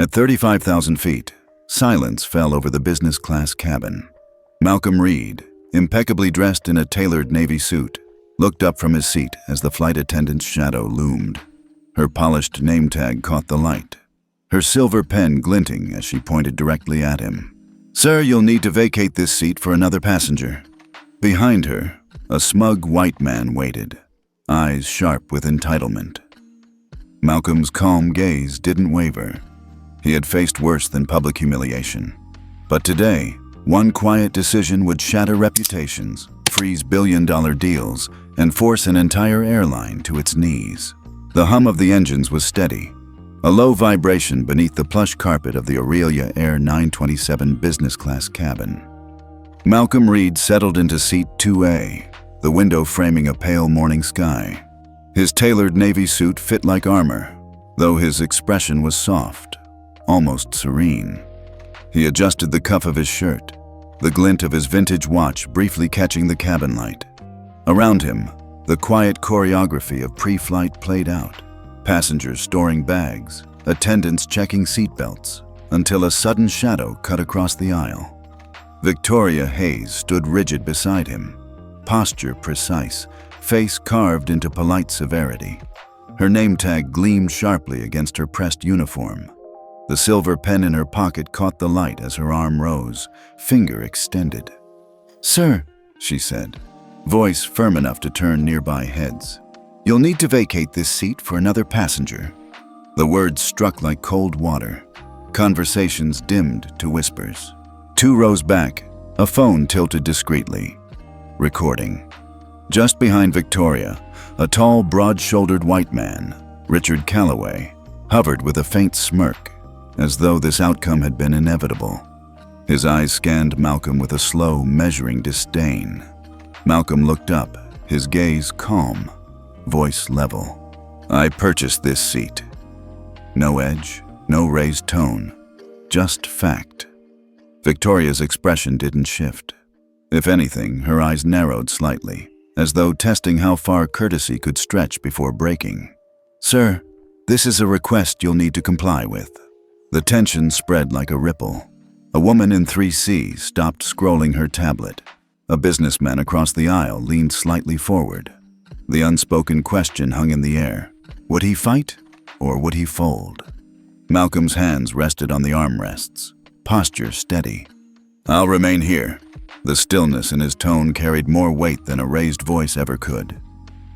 At 35,000 feet, silence fell over the business-class cabin. Malcolm Reed, impeccably dressed in a tailored navy suit, looked up from his seat as the flight attendant's shadow loomed. Her polished name tag caught the light, her silver pen glinting as she pointed directly at him. "Sir, you'll need to vacate this seat for another passenger." Behind her, a smug white man waited, eyes sharp with entitlement. Malcolm's calm gaze didn't waver. He had faced worse than public humiliation. But today, one quiet decision would shatter reputations, freeze billion-dollar deals, and force an entire airline to its knees. The hum of the engines was steady, a low vibration beneath the plush carpet of the Aurelia Air 927 business-class cabin. Malcolm Reed settled into seat 2A, the window framing a pale morning sky. His tailored navy suit fit like armor, though his expression was soft, almost serene. He adjusted the cuff of his shirt, the glint of his vintage watch briefly catching the cabin light. Around him, the quiet choreography of pre-flight played out, passengers storing bags, attendants checking seatbelts, until a sudden shadow cut across the aisle. Victoria Hayes stood rigid beside him, posture precise, face carved into polite severity. Her name tag gleamed sharply against her pressed uniform. The silver pen in her pocket caught the light as her arm rose, finger extended. "Sir," she said, voice firm enough to turn nearby heads, "you'll need to vacate this seat for another passenger." The words struck like cold water. Conversations dimmed to whispers. 2 rows back, a phone tilted discreetly. Recording. Just behind Victoria, a tall, broad-shouldered white man, Richard Calloway, hovered with a faint smirk, as though this outcome had been inevitable. His eyes scanned Malcolm with a slow, measuring disdain. Malcolm looked up, his gaze calm, voice level. "I purchased this seat." No edge, no raised tone, just fact. Victoria's expression didn't shift. If anything, her eyes narrowed slightly, as though testing how far courtesy could stretch before breaking. "Sir, this is a request you'll need to comply with." The tension spread like a ripple. A woman in 3C stopped scrolling her tablet. A businessman across the aisle leaned slightly forward. The unspoken question hung in the air. Would he fight, or would he fold? Malcolm's hands rested on the armrests, posture steady. "I'll remain here." The stillness in his tone carried more weight than a raised voice ever could.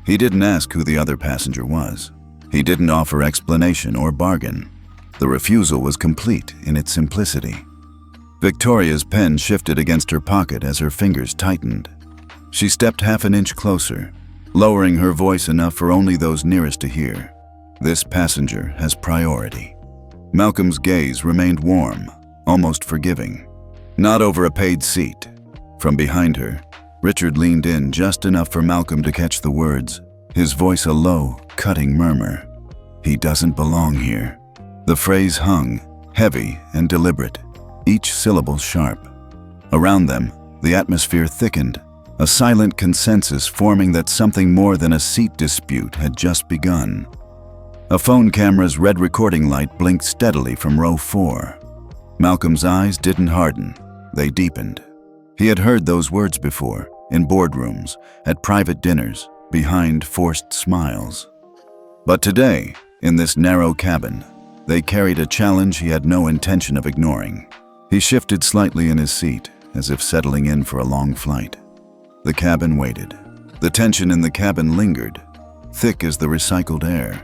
He didn't ask who the other passenger was. He didn't offer explanation or bargain. The refusal was complete in its simplicity. Victoria's pen shifted against her pocket as her fingers tightened. She stepped half an inch closer, lowering her voice enough for only those nearest to hear. "This passenger has priority." Malcolm's gaze remained warm, almost forgiving. "Not over a paid seat." From behind her, Richard leaned in just enough for Malcolm to catch the words, his voice a low, cutting murmur. "He doesn't belong here." The phrase hung, heavy and deliberate, each syllable sharp. Around them, the atmosphere thickened, a silent consensus forming that something more than a seat dispute had just begun. A phone camera's red recording light blinked steadily from row 4. Malcolm's eyes didn't harden, they deepened. He had heard those words before, in boardrooms, at private dinners, behind forced smiles. But today, in this narrow cabin, they carried a challenge he had no intention of ignoring. He shifted slightly in his seat, as if settling in for a long flight. The cabin waited. The tension in the cabin lingered, thick as the recycled air.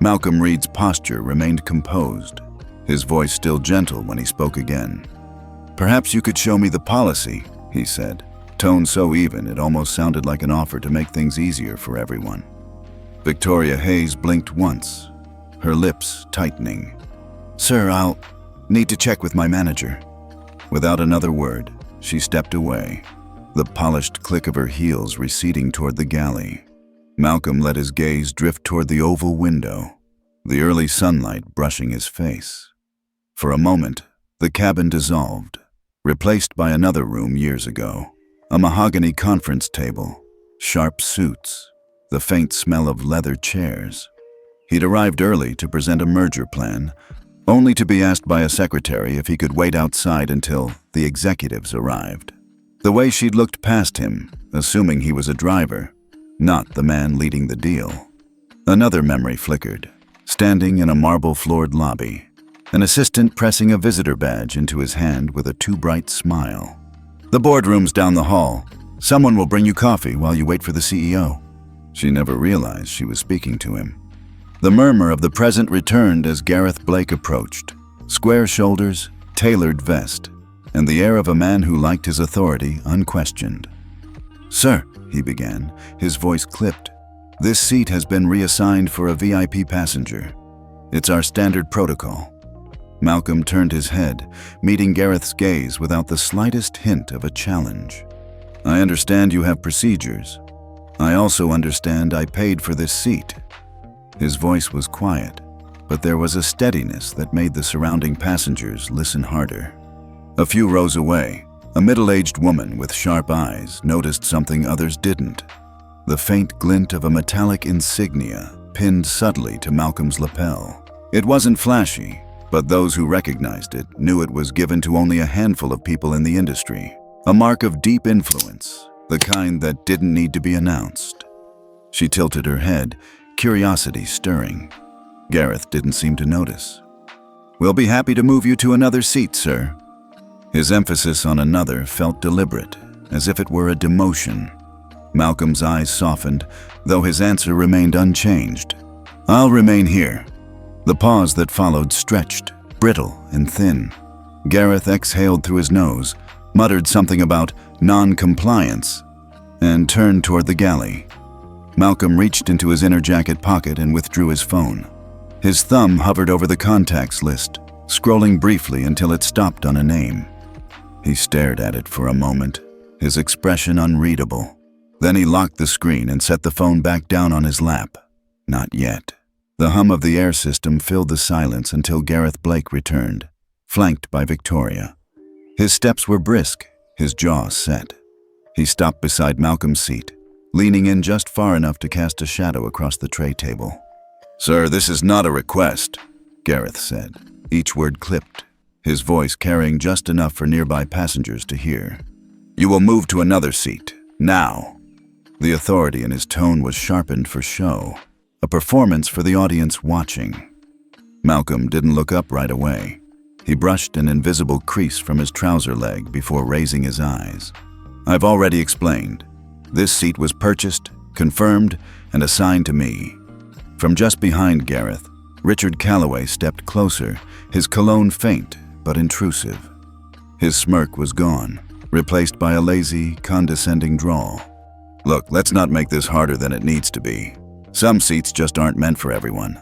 Malcolm Reed's posture remained composed, his voice still gentle when he spoke again. "Perhaps you could show me the policy," he said, tone so even it almost sounded like an offer to make things easier for everyone. Victoria Hayes blinked once, her lips tightening. "Sir, I'll need to check with my manager." Without another word, she stepped away, the polished click of her heels receding toward the galley. Malcolm let his gaze drift toward the oval window, the early sunlight brushing his face. For a moment, the cabin dissolved, replaced by another room years ago. A mahogany conference table, sharp suits, the faint smell of leather chairs. He'd arrived early to present a merger plan, only to be asked by a secretary if he could wait outside until the executives arrived. The way she'd looked past him, assuming he was a driver, not the man leading the deal. Another memory flickered, standing in a marble-floored lobby, an assistant pressing a visitor badge into his hand with a too bright smile. "The boardroom's down the hall. Someone will bring you coffee while you wait for the CEO." She never realized she was speaking to him. The murmur of the present returned as Gareth Blake approached. Square shoulders, tailored vest, and the air of a man who liked his authority unquestioned. "Sir," he began, his voice clipped, "this seat has been reassigned for a VIP passenger. It's our standard protocol." Malcolm turned his head, meeting Gareth's gaze without the slightest hint of a challenge. "I understand you have procedures. I also understand I paid for this seat." His voice was quiet, but there was a steadiness that made the surrounding passengers listen harder. A few rows away, a middle-aged woman with sharp eyes noticed something others didn't: the faint glint of a metallic insignia pinned subtly to Malcolm's lapel. It wasn't flashy, but those who recognized it knew it was given to only a handful of people in the industry, a mark of deep influence, the kind that didn't need to be announced. She tilted her head, curiosity stirring. Gareth didn't seem to notice. "We'll be happy to move you to another seat, sir." His emphasis on another felt deliberate, as if it were a demotion. Malcolm's eyes softened, though his answer remained unchanged. "I'll remain here." The pause that followed stretched, brittle and thin. Gareth exhaled through his nose, muttered something about non-compliance, and turned toward the galley. Malcolm reached into his inner jacket pocket and withdrew his phone. His thumb hovered over the contacts list, scrolling briefly until it stopped on a name. He stared at it for a moment, his expression unreadable. Then he locked the screen and set the phone back down on his lap. Not yet. The hum of the air system filled the silence until Gareth Blake returned, flanked by Victoria. His steps were brisk, his jaw set. He stopped beside Malcolm's seat, leaning in just far enough to cast a shadow across the tray table. "Sir, this is not a request," Gareth said, each word clipped, his voice carrying just enough for nearby passengers to hear. "You will move to another seat, now." The authority in his tone was sharpened for show, a performance for the audience watching. Malcolm didn't look up right away. He brushed an invisible crease from his trouser leg before raising his eyes. "I've already explained. This seat was purchased, confirmed, and assigned to me." From just behind Gareth, Richard Calloway stepped closer, his cologne faint but intrusive. His smirk was gone, replaced by a lazy, condescending drawl. "Look, let's not make this harder than it needs to be. Some seats just aren't meant for everyone."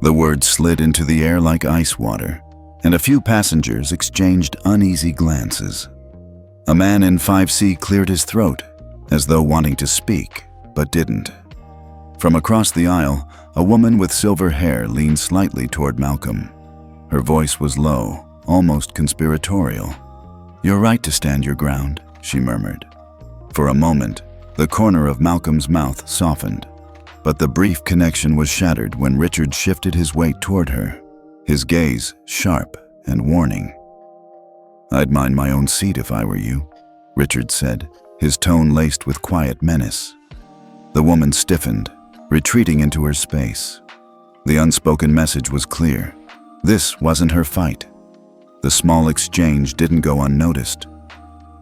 The words slid into the air like ice water, and a few passengers exchanged uneasy glances. A man in 5C cleared his throat, as though wanting to speak, but didn't. From across the aisle, a woman with silver hair leaned slightly toward Malcolm. Her voice was low, almost conspiratorial. "You're right to stand your ground," she murmured. For a moment, the corner of Malcolm's mouth softened, but the brief connection was shattered when Richard shifted his weight toward her, his gaze sharp and warning. "I'd mind my own seat if I were you," Richard said, his tone laced with quiet menace. The woman stiffened, retreating into her space. The unspoken message was clear. This wasn't her fight. The small exchange didn't go unnoticed.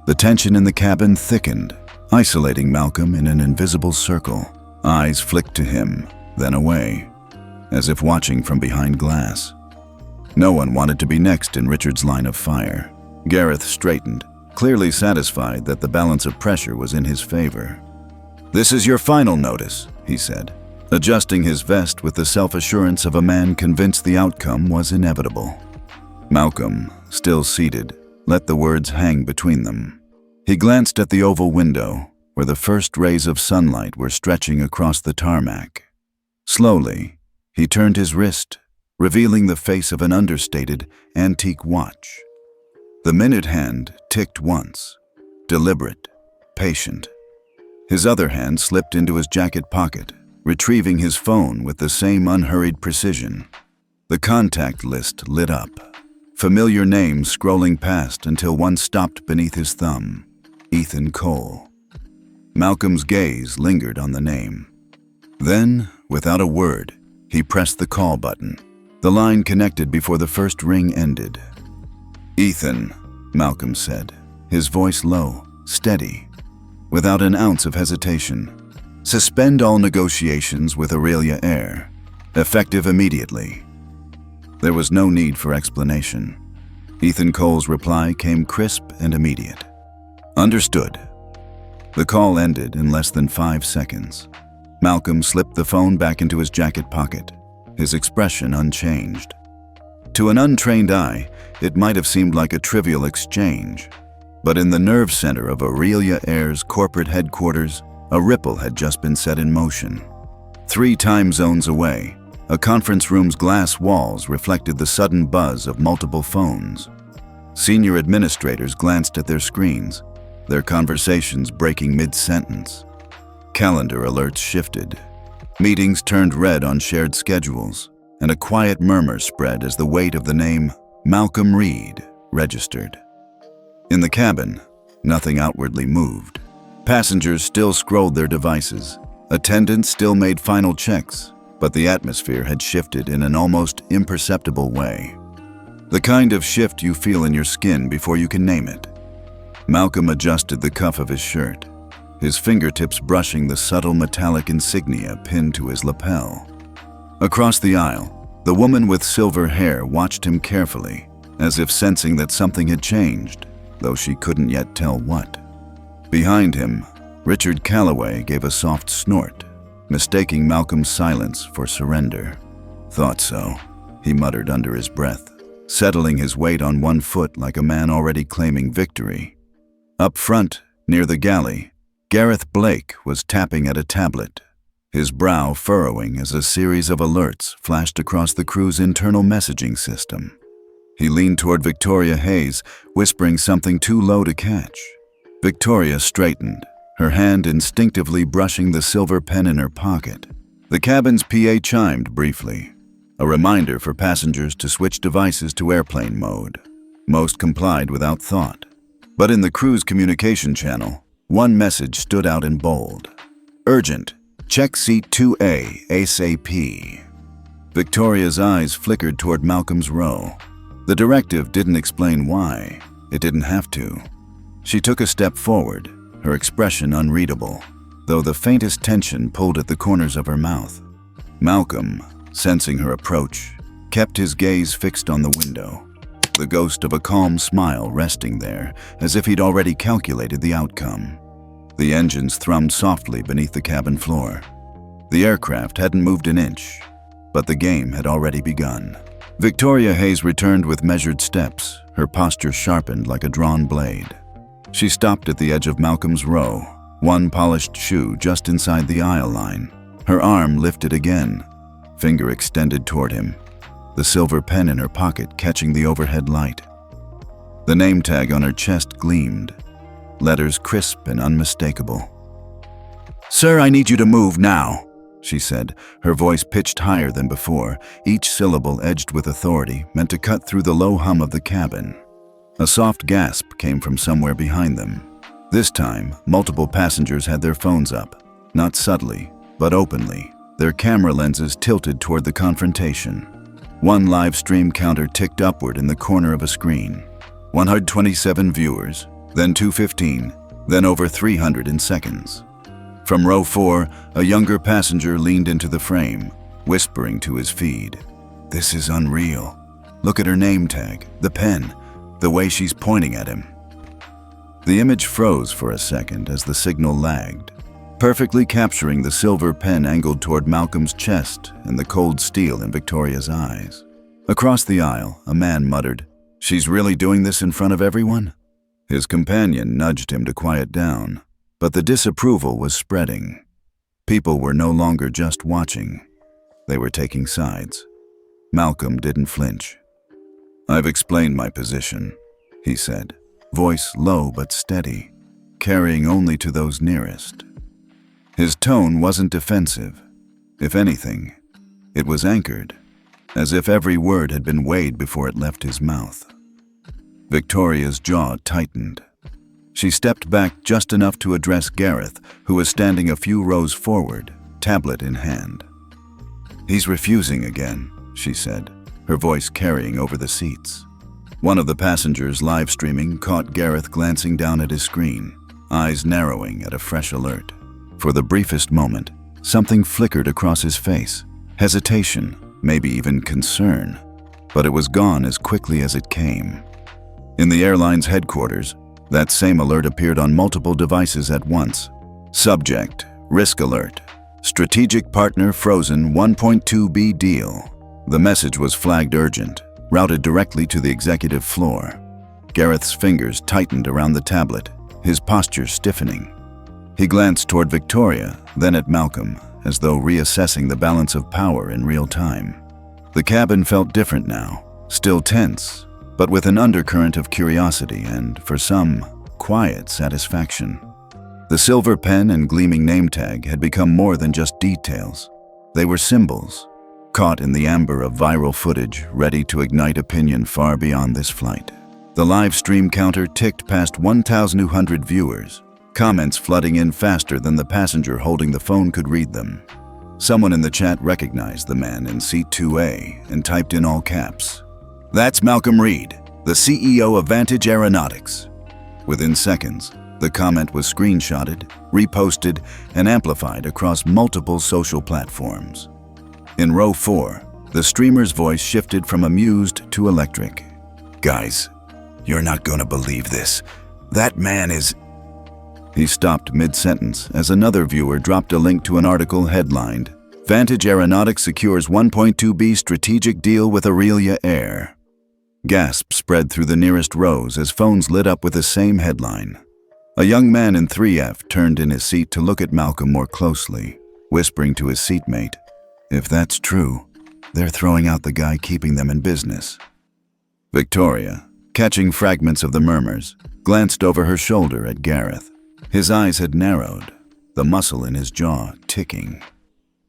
The tension in the cabin thickened, isolating Malcolm in an invisible circle. Eyes flicked to him, then away, as if watching from behind glass. No one wanted to be next in Richard's line of fire. Gareth straightened, clearly satisfied that the balance of pressure was in his favor. "This is your final notice," he said, adjusting his vest with the self-assurance of a man convinced the outcome was inevitable. Malcolm, still seated, let the words hang between them. He glanced at the oval window, where the first rays of sunlight were stretching across the tarmac. Slowly, he turned his wrist, revealing the face of an understated, antique watch. The minute hand ticked once, deliberate, patient. His other hand slipped into his jacket pocket, retrieving his phone with the same unhurried precision. The contact list lit up, familiar names scrolling past until one stopped beneath his thumb. Ethan Cole. Malcolm's gaze lingered on the name. Then, without a word, he pressed the call button. The line connected before the first ring ended. "Ethan," Malcolm said, his voice low, steady, without an ounce of hesitation. "Suspend all negotiations with Aurelia Air, effective immediately." There was no need for explanation. Ethan Cole's reply came crisp and immediate. "Understood." The call ended in less than 5 seconds. Malcolm slipped the phone back into his jacket pocket, his expression unchanged. To an untrained eye, it might have seemed like a trivial exchange, but in the nerve center of Aurelia Air's corporate headquarters, a ripple had just been set in motion. 3 time zones away, a conference room's glass walls reflected the sudden buzz of multiple phones. Senior administrators glanced at their screens, their conversations breaking mid-sentence. Calendar alerts shifted. Meetings turned red on shared schedules, and a quiet murmur spread as the weight of the name Malcolm Reed registered. In the cabin, nothing outwardly moved. Passengers still scrolled their devices. Attendants still made final checks, but the atmosphere had shifted in an almost imperceptible way. The kind of shift you feel in your skin before you can name it. Malcolm adjusted the cuff of his shirt, his fingertips brushing the subtle metallic insignia pinned to his lapel. Across the aisle, the woman with silver hair watched him carefully, as if sensing that something had changed, though she couldn't yet tell what. Behind him, Richard Calloway gave a soft snort, mistaking Malcolm's silence for surrender. "Thought so," he muttered under his breath, settling his weight on one foot like a man already claiming victory. Up front, near the galley, Gareth Blake was tapping at a tablet, his brow furrowing as a series of alerts flashed across the crew's internal messaging system. He leaned toward Victoria Hayes, whispering something too low to catch. Victoria straightened, her hand instinctively brushing the silver pen in her pocket. The cabin's PA chimed briefly, a reminder for passengers to switch devices to airplane mode. Most complied without thought. But in the crew's communication channel, one message stood out in bold. "Urgent. Check seat 2A ASAP." Victoria's eyes flickered toward Malcolm's row. The directive didn't explain why. It didn't have to. She took a step forward, her expression unreadable, though the faintest tension pulled at the corners of her mouth. Malcolm, sensing her approach, kept his gaze fixed on the window, the ghost of a calm smile resting there, as if he'd already calculated the outcome. The engines thrummed softly beneath the cabin floor. The aircraft hadn't moved an inch, but the game had already begun. Victoria Hayes returned with measured steps, her posture sharpened like a drawn blade. She stopped at the edge of Malcolm's row, one polished shoe just inside the aisle line. Her arm lifted again, finger extended toward him, the silver pen in her pocket catching the overhead light. The name tag on her chest gleamed, letters crisp and unmistakable. "Sir, I need you to move now," she said, her voice pitched higher than before, each syllable edged with authority, meant to cut through the low hum of the cabin. A soft gasp came from somewhere behind them. This time, multiple passengers had their phones up, not subtly, but openly, their camera lenses tilted toward the confrontation. One live stream counter ticked upward in the corner of a screen. 127 viewers, then 215, then over 300 in seconds. From row 4, a younger passenger leaned into the frame, whispering to his feed. "This is unreal. Look at her name tag, the pen, the way she's pointing at him." The image froze for a second as the signal lagged, perfectly capturing the silver pen angled toward Malcolm's chest and the cold steel in Victoria's eyes. Across the aisle, a man muttered, "She's really doing this in front of everyone?" His companion nudged him to quiet down, but the disapproval was spreading. People were no longer just watching. They were taking sides. Malcolm didn't flinch. "I've explained my position," he said, voice low but steady, carrying only to those nearest. His tone wasn't defensive. If anything, it was anchored. as if every word had been weighed before it left his mouth. Victoria's jaw tightened. She stepped back just enough to address Gareth, who was standing a few rows forward, tablet in hand. "He's refusing again," she said, her voice carrying over the seats. One of the passengers live streaming caught Gareth glancing down at his screen, eyes narrowing at a fresh alert. For the briefest moment, something flickered across his face. Hesitation, maybe even concern. But it was gone as quickly as it came. In the airline's headquarters, that same alert appeared on multiple devices at once. Subject: risk alert. Strategic partner frozen 1.2B deal. The message was flagged urgent, routed directly to the executive floor. Gareth's fingers tightened around the tablet, his posture stiffening. He glanced toward Victoria, then at Malcolm, as though reassessing the balance of power in real time. The cabin felt different now, still tense, but with an undercurrent of curiosity and, for some, quiet satisfaction. The silver pen and gleaming name tag had become more than just details. They were symbols, caught in the amber of viral footage, ready to ignite opinion far beyond this flight. The live stream counter ticked past 1,200 viewers, comments flooding in faster than the passenger holding the phone could read them. Someone in the chat recognized the man in seat 2A and typed in all caps, "That's Malcolm Reed, the CEO of Vantage Aeronautics." Within seconds, the comment was screenshotted, reposted, and amplified across multiple social platforms. In row 4, the streamer's voice shifted from amused to electric. "Guys, you're not gonna believe this. That man is..." He stopped mid-sentence as another viewer dropped a link to an article headlined, "Vantage Aeronautics secures 1.2B strategic deal with Aurelia Air." Gasps spread through the nearest rows as phones lit up with the same headline. A young man in 3F turned in his seat to look at Malcolm more closely, whispering to his seatmate, "If that's true, they're throwing out the guy keeping them in business." Victoria, catching fragments of the murmurs, glanced over her shoulder at Gareth. His eyes had narrowed, the muscle in his jaw ticking.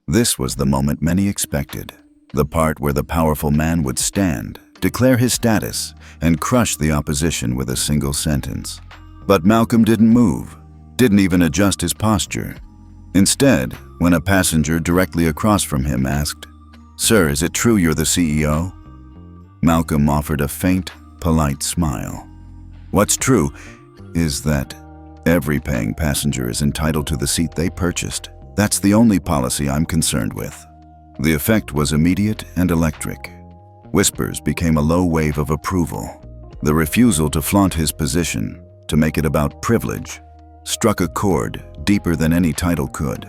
This was the moment many expected, the part where the powerful man would stand, declare his status, and crush the opposition with a single sentence. But Malcolm didn't move, didn't even adjust his posture. Instead, when a passenger directly across from him asked, "Sir, is it true you're the CEO?" Malcolm offered a faint, polite smile. "What's true is that every paying passenger is entitled to the seat they purchased. That's the only policy I'm concerned with." The effect was immediate and electric. Whispers became a low wave of approval. The refusal to flaunt his position, to make it about privilege, struck a chord deeper than any title could.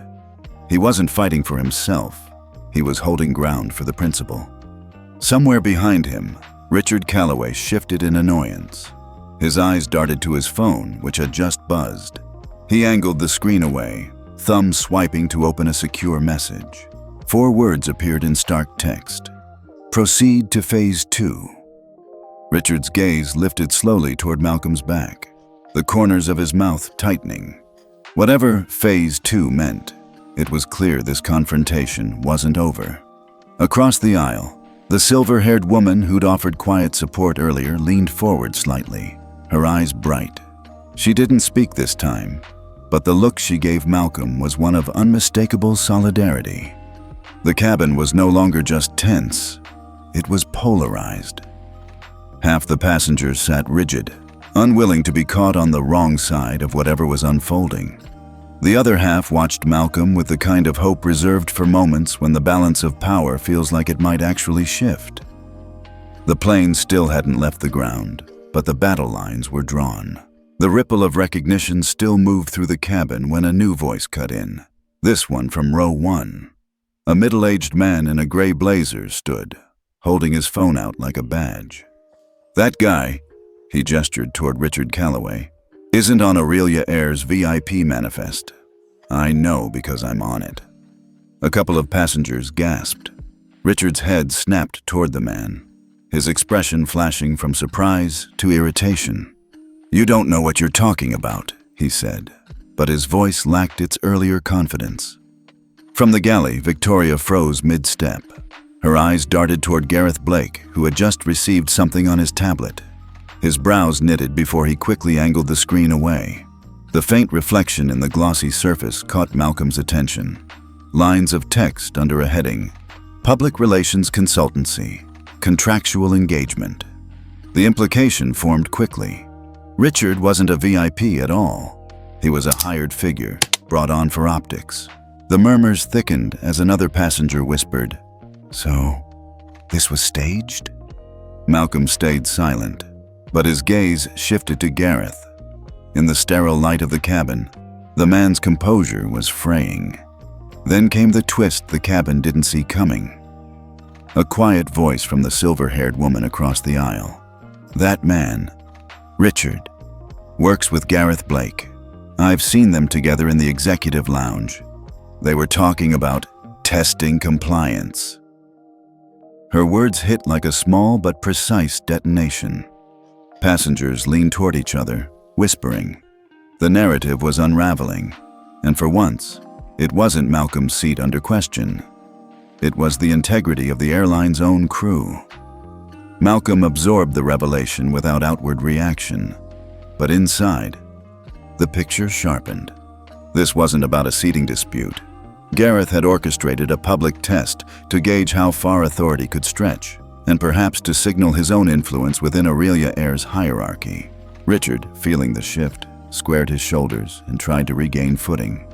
He wasn't fighting for himself. He was holding ground for the principle. Somewhere behind him, Richard Calloway shifted in annoyance. His eyes darted to his phone, which had just buzzed. He angled the screen away, thumb swiping to open a secure message. 4 words appeared in stark text. "Proceed to Phase 2." Richard's gaze lifted slowly toward Malcolm's back, the corners of his mouth tightening. Whatever Phase 2 meant, it was clear this confrontation wasn't over. Across the aisle, the silver-haired woman who'd offered quiet support earlier leaned forward slightly, her eyes bright. She didn't speak this time, but the look she gave Malcolm was one of unmistakable solidarity. The cabin was no longer just tense, it was polarized. Half the passengers sat rigid, unwilling to be caught on the wrong side of whatever was unfolding. The other half watched Malcolm with the kind of hope reserved for moments when the balance of power feels like it might actually shift. The plane still hadn't left the ground, but the battle lines were drawn. The ripple of recognition still moved through the cabin when a new voice cut in, this one from row 1. A middle-aged man in a gray blazer stood, holding his phone out like a badge. "That guy," he gestured toward Richard Calloway, "isn't on Aurelia Air's VIP manifest. I know because I'm on it." A couple of passengers gasped. Richard's head snapped toward the man, his expression flashing from surprise to irritation. "You don't know what you're talking about," he said, but his voice lacked its earlier confidence. From the galley, Victoria froze mid-step, Her eyes darted toward Gareth Blake, who had just received something on his tablet. His brows knitted before he quickly angled the screen away. The faint reflection in the glossy surface caught Malcolm's attention. Lines of text under a heading: Public Relations Consultancy, Contractual Engagement. The implication formed quickly. Richard wasn't a VIP at all. He was a hired figure, brought on for optics. The murmurs thickened as another passenger whispered, "So, this was staged?" Malcolm stayed silent, but his gaze shifted to Gareth. In the sterile light of the cabin, the man's composure was fraying. Then came the twist the cabin didn't see coming. A quiet voice from the silver-haired woman across the aisle. "That man, Richard, works with Gareth Blake. I've seen them together in the executive lounge. They were talking about testing compliance." Her words hit like a small but precise detonation. Passengers leaned toward each other, whispering. The narrative was unraveling, and for once, it wasn't Malcolm's seat under question. It was the integrity of the airline's own crew. Malcolm absorbed the revelation without outward reaction, but inside, the picture sharpened. This wasn't about a seating dispute. Gareth had orchestrated a public test to gauge how far authority could stretch, and perhaps to signal his own influence within Aurelia Air's hierarchy. Richard, feeling the shift, squared his shoulders and tried to regain footing.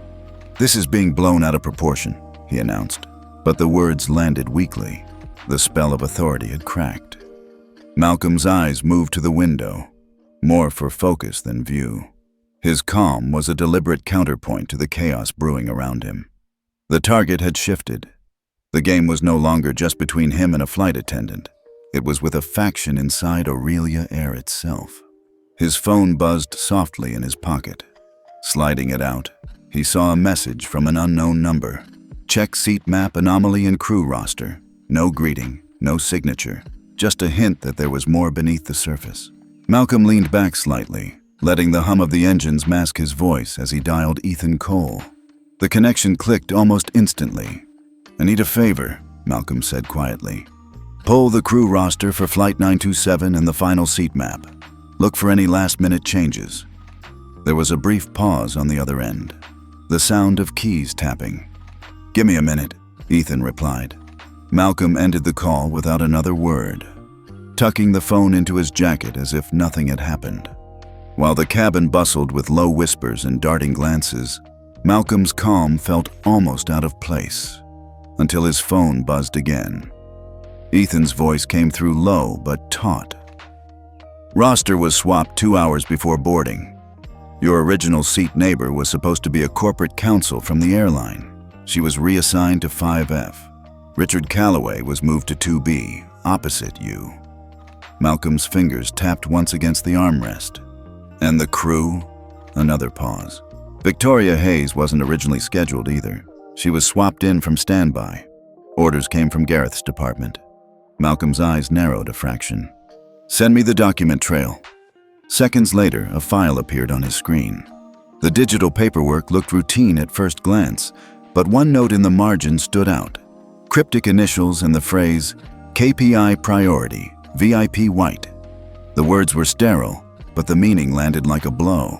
"This is being blown out of proportion," he announced, but the words landed weakly. The spell of authority had cracked. Malcolm's eyes moved to the window, more for focus than view. His calm was a deliberate counterpoint to the chaos brewing around him. The target had shifted. The game was no longer just between him and a flight attendant. It was with a faction inside Aurelia Air itself. His phone buzzed softly in his pocket. Sliding it out, he saw a message from an unknown number. "Check seat map anomaly and crew roster." No greeting, no signature, just a hint that there was more beneath the surface. Malcolm leaned back slightly, letting the hum of the engines mask his voice as he dialed Ethan Cole. The connection clicked almost instantly. "I need a favor," Malcolm said quietly. "Pull the crew roster for Flight 927 and the final seat map. Look for any last-minute changes." There was a brief pause on the other end, the sound of keys tapping. "Give me a minute," Ethan replied. Malcolm ended the call without another word, tucking the phone into his jacket as if nothing had happened. While the cabin bustled with low whispers and darting glances, Malcolm's calm felt almost out of place, until his phone buzzed again. Ethan's voice came through low but taut. "Roster was swapped 2 hours before boarding. Your original seat neighbor was supposed to be a corporate counsel from the airline. She was reassigned to 5F. Richard Calloway was moved to 2B, opposite you." Malcolm's fingers tapped once against the armrest. "And the crew?" Another pause. "Victoria Hayes wasn't originally scheduled either. She was swapped in from standby. Orders came from Gareth's department." Malcolm's eyes narrowed a fraction. "Send me the document trail." Seconds later, a file appeared on his screen. The digital paperwork looked routine at first glance, but one note in the margin stood out. Cryptic initials and the phrase, "KPI Priority, VIP White." The words were sterile, but the meaning landed like a blow.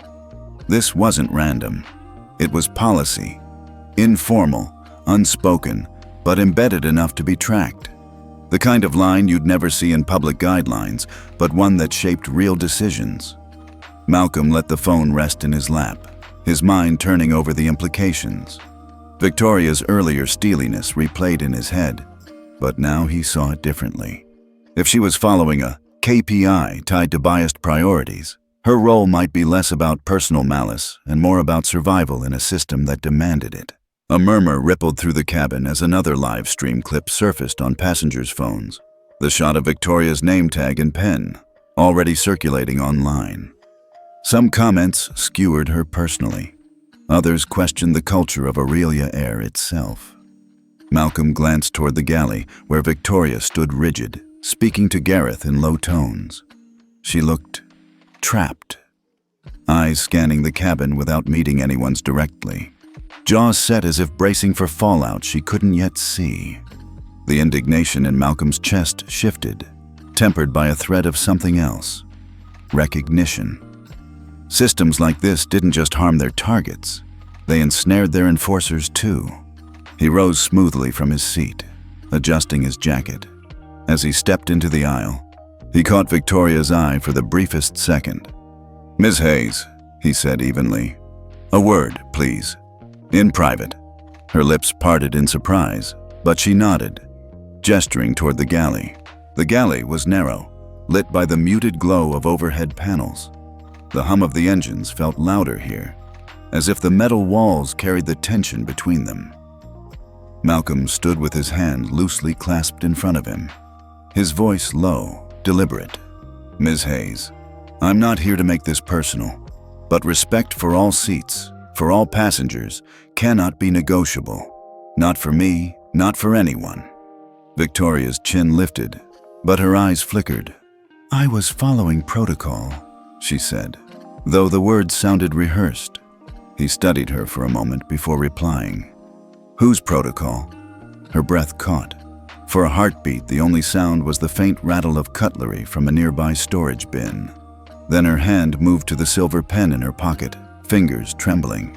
This wasn't random. It was policy. Informal, unspoken, but embedded enough to be tracked. The kind of line you'd never see in public guidelines, but one that shaped real decisions. Malcolm let the phone rest in his lap, his mind turning over the implications. Victoria's earlier steeliness replayed in his head, but now he saw it differently. If she was following a KPI tied to biased priorities, her role might be less about personal malice and more about survival in a system that demanded it. A murmur rippled through the cabin as another live stream clip surfaced on passengers' phones. The shot of Victoria's name tag and pen, already circulating online. Some comments skewered her personally. Others questioned the culture of Aurelia Air itself. Malcolm glanced toward the galley, where Victoria stood rigid, speaking to Gareth in low tones. She looked trapped, eyes scanning the cabin without meeting anyone's directly, jaws set as if bracing for fallout she couldn't yet see. The indignation in Malcolm's chest shifted, tempered by a thread of something else: recognition. Systems like this didn't just harm their targets, they ensnared their enforcers too. He rose smoothly from his seat, adjusting his jacket. As he stepped into the aisle, he caught Victoria's eye for the briefest second. "Ms. Hayes," he said evenly. "A word, please. In private." Her lips parted in surprise, but she nodded, gesturing toward the galley. The galley was narrow, lit by the muted glow of overhead panels. The hum of the engines felt louder here, as if the metal walls carried the tension between them. Malcolm stood with his hand loosely clasped in front of him, his voice low, deliberate. "Ms. Hayes, I'm not here to make this personal, but respect for all seats, for all passengers, cannot be negotiable. Not for me, not for anyone." Victoria's chin lifted, but her eyes flickered. "I was following protocol," she said, though the words sounded rehearsed. He studied her for a moment before replying. "Whose protocol?" Her breath caught. For a heartbeat, the only sound was the faint rattle of cutlery from a nearby storage bin. Then her hand moved to the silver pen in her pocket, fingers trembling.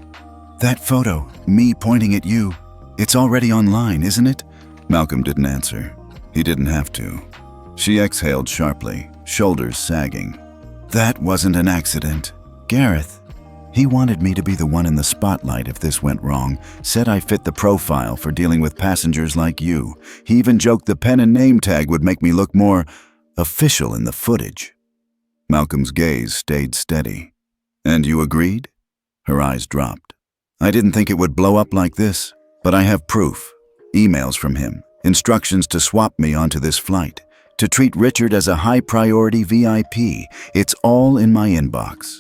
"That photo, me pointing at you, it's already online, isn't it?" Malcolm didn't answer. He didn't have to. She exhaled sharply, shoulders sagging. "That wasn't an accident. Gareth, he wanted me to be the one in the spotlight if this went wrong, said I fit the profile for dealing with passengers like you. He even joked the pen and name tag would make me look more official in the footage." Malcolm's gaze stayed steady. "And you agreed?" Her eyes dropped. "I didn't think it would blow up like this, but I have proof. Emails from him, instructions to swap me onto this flight, to treat Richard as a high-priority VIP. It's all in my inbox."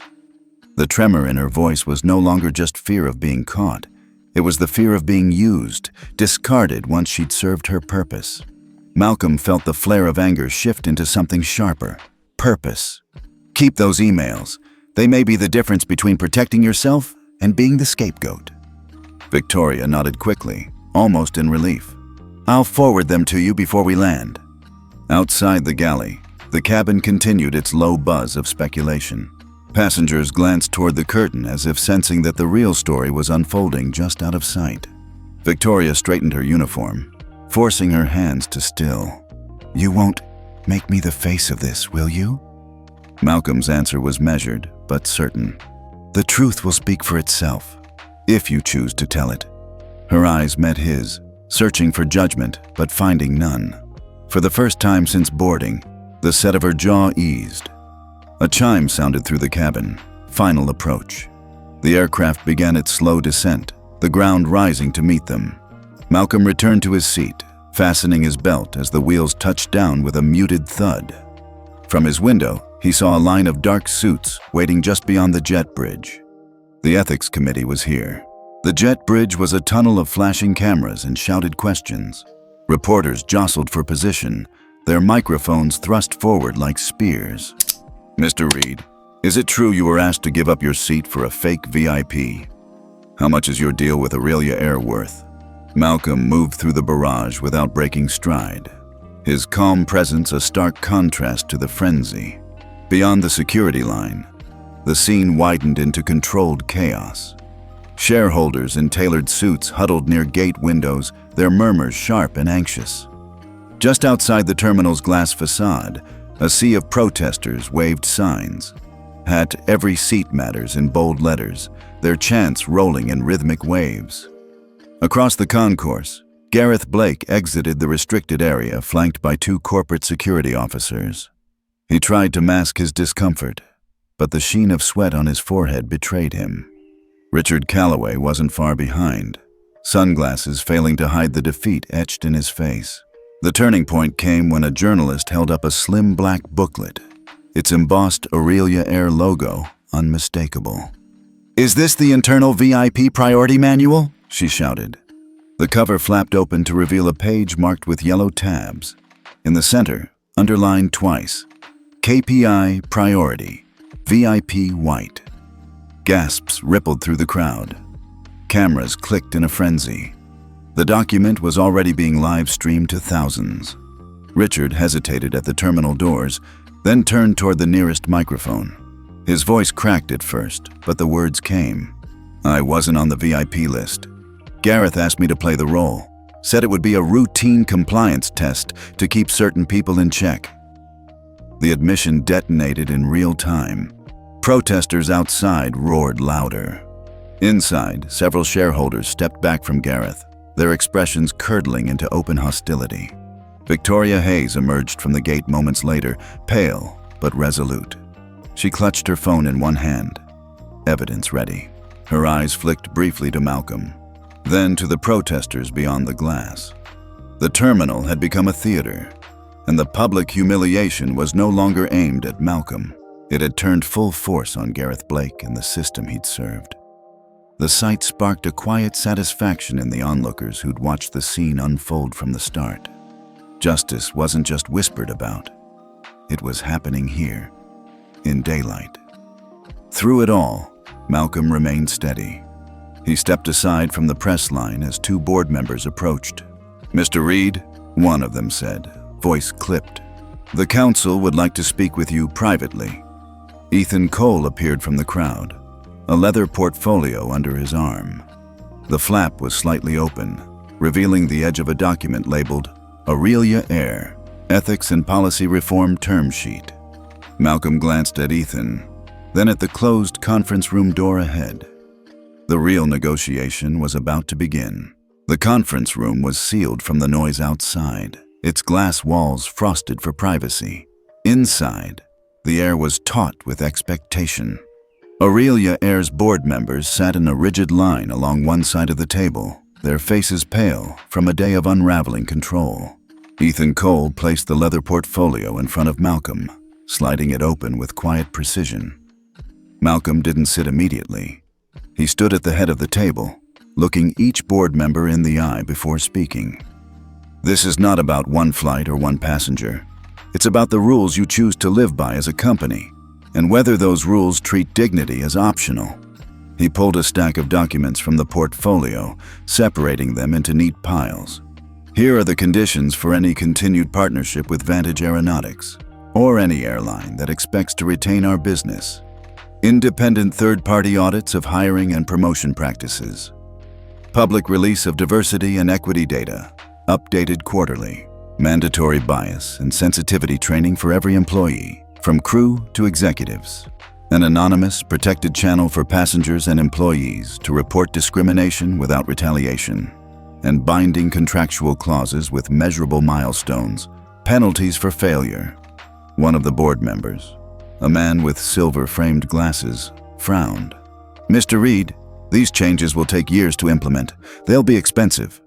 The tremor in her voice was no longer just fear of being caught. It was the fear of being used, discarded once she'd served her purpose. Malcolm felt the flare of anger shift into something sharper: purpose. "Keep those emails. They may be the difference between protecting yourself and being the scapegoat." Victoria nodded quickly, almost in relief. "I'll forward them to you before we land." Outside the galley, the cabin continued its low buzz of speculation. Passengers glanced toward the curtain as if sensing that the real story was unfolding just out of sight. Victoria straightened her uniform, forcing her hands to still. "You won't make me the face of this, will you?" Malcolm's answer was measured, but certain. "The truth will speak for itself, if you choose to tell it." Her eyes met his, searching for judgment, but finding none. For the first time since boarding, the set of her jaw eased. A chime sounded through the cabin. Final approach. The aircraft began its slow descent, the ground rising to meet them. Malcolm returned to his seat, fastening his belt as the wheels touched down with a muted thud. From his window, he saw a line of dark suits waiting just beyond the jet bridge. The ethics committee was here. The jet bridge was a tunnel of flashing cameras and shouted questions. Reporters jostled for position, their microphones thrust forward like spears. "Mr. Reed, is it true you were asked to give up your seat for a fake VIP? How much is your deal with Aurelia Air worth?" Malcolm moved through the barrage without breaking stride, his calm presence a stark contrast to the frenzy. Beyond the security line, the scene widened into controlled chaos. Shareholders in tailored suits huddled near gate windows, their murmurs sharp and anxious. Just outside the terminal's glass facade, a sea of protesters waved signs. At "Every seat matters" in bold letters, their chants rolling in rhythmic waves. Across the concourse, Gareth Blake exited the restricted area flanked by 2 corporate security officers. He tried to mask his discomfort, but the sheen of sweat on his forehead betrayed him. Richard Calloway wasn't far behind, sunglasses failing to hide the defeat etched in his face. The turning point came when a journalist held up a slim black booklet, its embossed Aurelia Air logo unmistakable. "Is this the internal VIP priority manual?" she shouted. The cover flapped open to reveal a page marked with yellow tabs. In the center, underlined twice, "KPI Priority, VIP White." Gasps rippled through the crowd. Cameras clicked in a frenzy. The document was already being live-streamed to thousands. Richard hesitated at the terminal doors, then turned toward the nearest microphone. His voice cracked at first, but the words came. "I wasn't on the VIP list. Gareth asked me to play the role. Said it would be a routine compliance test to keep certain people in check." The admission detonated in real time. Protesters outside roared louder. Inside, several shareholders stepped back from Gareth, their expressions curdling into open hostility. Victoria Hayes emerged from the gate moments later, pale but resolute. She clutched her phone in one hand, evidence ready. Her eyes flicked briefly to Malcolm, then to the protesters beyond the glass. The terminal had become a theater, and the public humiliation was no longer aimed at Malcolm. It had turned full force on Gareth Blake and the system he'd served. The sight sparked a quiet satisfaction in the onlookers who'd watched the scene unfold from the start. Justice wasn't just whispered about. It was happening here, in daylight. Through it all, Malcolm remained steady. He stepped aside from the press line as two board members approached. "Mr. Reed," one of them said, voice clipped, "the council would like to speak with you privately." Ethan Cole appeared from the crowd, a leather portfolio under his arm. The flap was slightly open, revealing the edge of a document labeled Aurelia Air, Ethics and Policy Reform Term Sheet. Malcolm glanced at Ethan, then at the closed conference room door ahead. The real negotiation was about to begin. The conference room was sealed from the noise outside, its glass walls frosted for privacy. Inside, the air was taut with expectation. Aurelia Air's board members sat in a rigid line along one side of the table, their faces pale from a day of unraveling control. Ethan Cole placed the leather portfolio in front of Malcolm, sliding it open with quiet precision. Malcolm didn't sit immediately. He stood at the head of the table, looking each board member in the eye before speaking. "This is not about one flight or one passenger. It's about the rules you choose to live by as a company, and whether those rules treat dignity as optional." He pulled a stack of documents from the portfolio, separating them into neat piles. "Here are the conditions for any continued partnership with Vantage Aeronautics, or any airline that expects to retain our business. Independent third-party audits of hiring and promotion practices. Public release of diversity and equity data, updated quarterly. Mandatory bias and sensitivity training for every employee, from crew to executives. An anonymous, protected channel for passengers and employees to report discrimination without retaliation. And binding contractual clauses with measurable milestones, penalties for failure." One of the board members, a man with silver-framed glasses, frowned. "Mr. Reed, these changes will take years to implement. They'll be expensive."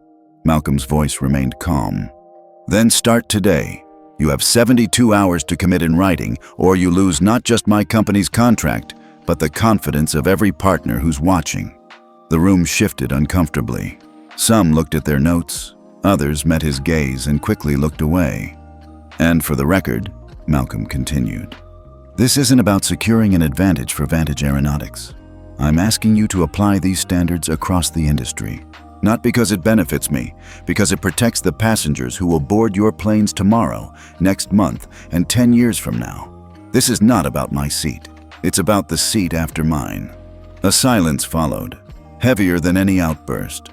Malcolm's voice remained calm. "Then start today. You have 72 hours to commit in writing, or you lose not just my company's contract, but the confidence of every partner who's watching." The room shifted uncomfortably. Some looked at their notes, others met his gaze and quickly looked away. "And for the record," Malcolm continued, "this isn't about securing an advantage for Vantage Aeronautics. I'm asking you to apply these standards across the industry. Not because it benefits me, because it protects the passengers who will board your planes tomorrow, next month, and 10 years from now. This is not about my seat. It's about the seat after mine." A silence followed, heavier than any outburst.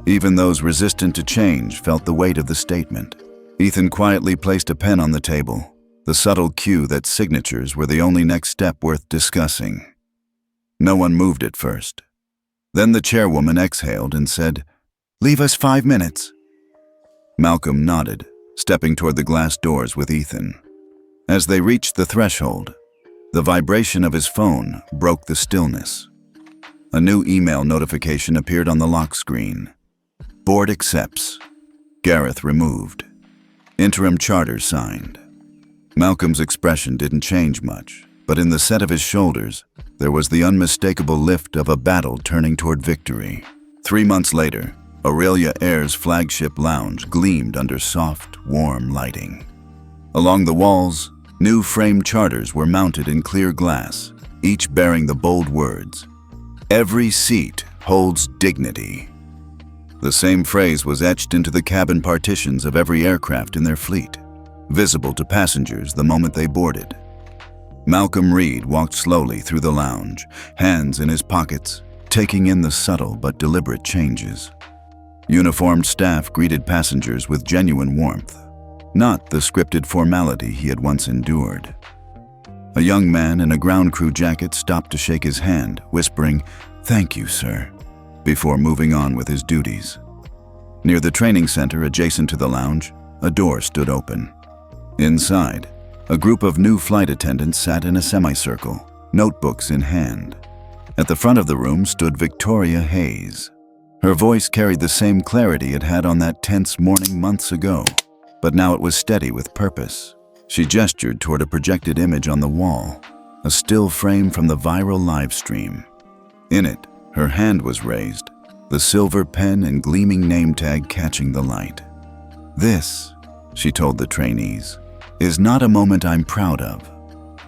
Even those resistant to change felt the weight of the statement. Ethan quietly placed a pen on the table, the subtle cue that signatures were the only next step worth discussing. No one moved at first. Then the chairwoman exhaled and said, "Leave us 5 minutes." Malcolm nodded, stepping toward the glass doors with Ethan. As they reached the threshold, the vibration of his phone broke the stillness. A new email notification appeared on the lock screen. "Board accepts. Gareth removed. Interim charter signed." Malcolm's expression didn't change much, but in the set of his shoulders, there was the unmistakable lift of a battle turning toward victory. 3 months later, Aurelia Air's flagship lounge gleamed under soft, warm lighting. Along the walls, new frame charters were mounted in clear glass, each bearing the bold words, "Every seat holds dignity." The same phrase was etched into the cabin partitions of every aircraft in their fleet, visible to passengers the moment they boarded. Malcolm Reed walked slowly through the lounge, hands in his pockets, taking in the subtle but deliberate changes. Uniformed staff greeted passengers with genuine warmth, not the scripted formality he had once endured. A young man in a ground crew jacket stopped to shake his hand, whispering, "Thank you, sir," before moving on with his duties. Near the training center adjacent to the lounge, a door stood open. Inside, a group of new flight attendants sat in a semicircle, notebooks in hand. At the front of the room stood Victoria Hayes. Her voice carried the same clarity it had on that tense morning months ago, but now it was steady with purpose. She gestured toward a projected image on the wall, a still frame from the viral live stream. In it, her hand was raised, the silver pen and gleaming name tag catching the light. "This," she told the trainees, "is not a moment I'm proud of,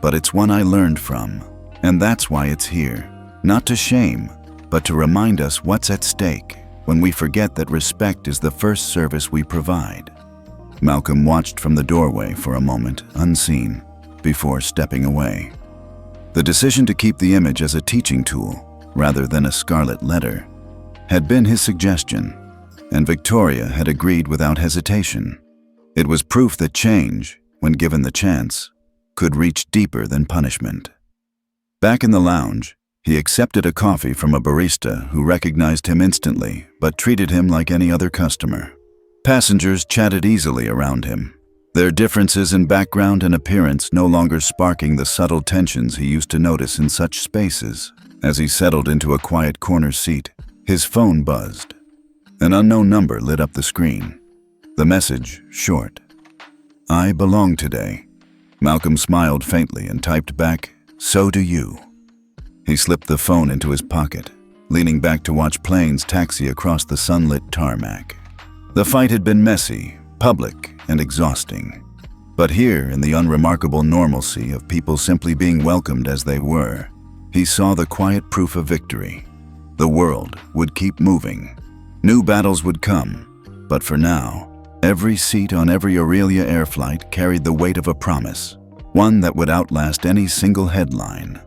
but it's one I learned from, and that's why it's here. Not to shame, but to remind us what's at stake when we forget that respect is the first service we provide." Malcolm watched from the doorway for a moment, unseen, before stepping away. The decision to keep the image as a teaching tool, rather than a scarlet letter, had been his suggestion, and Victoria had agreed without hesitation. It was proof that change, when given the chance, could reach deeper than punishment. Back in the lounge, he accepted a coffee from a barista who recognized him instantly but treated him like any other customer. Passengers chatted easily around him, their differences in background and appearance no longer sparking the subtle tensions he used to notice in such spaces. As he settled into a quiet corner seat, his phone buzzed. An unknown number lit up the screen. The message, short. "I belong today." Malcolm smiled faintly and typed back, "So do you." He slipped the phone into his pocket, leaning back to watch planes taxi across the sunlit tarmac. The fight had been messy, public, and exhausting. But here, in the unremarkable normalcy of people simply being welcomed as they were, he saw the quiet proof of victory. The world would keep moving. New battles would come, but for now, every seat on every Aurelia air flight carried the weight of a promise, one that would outlast any single headline.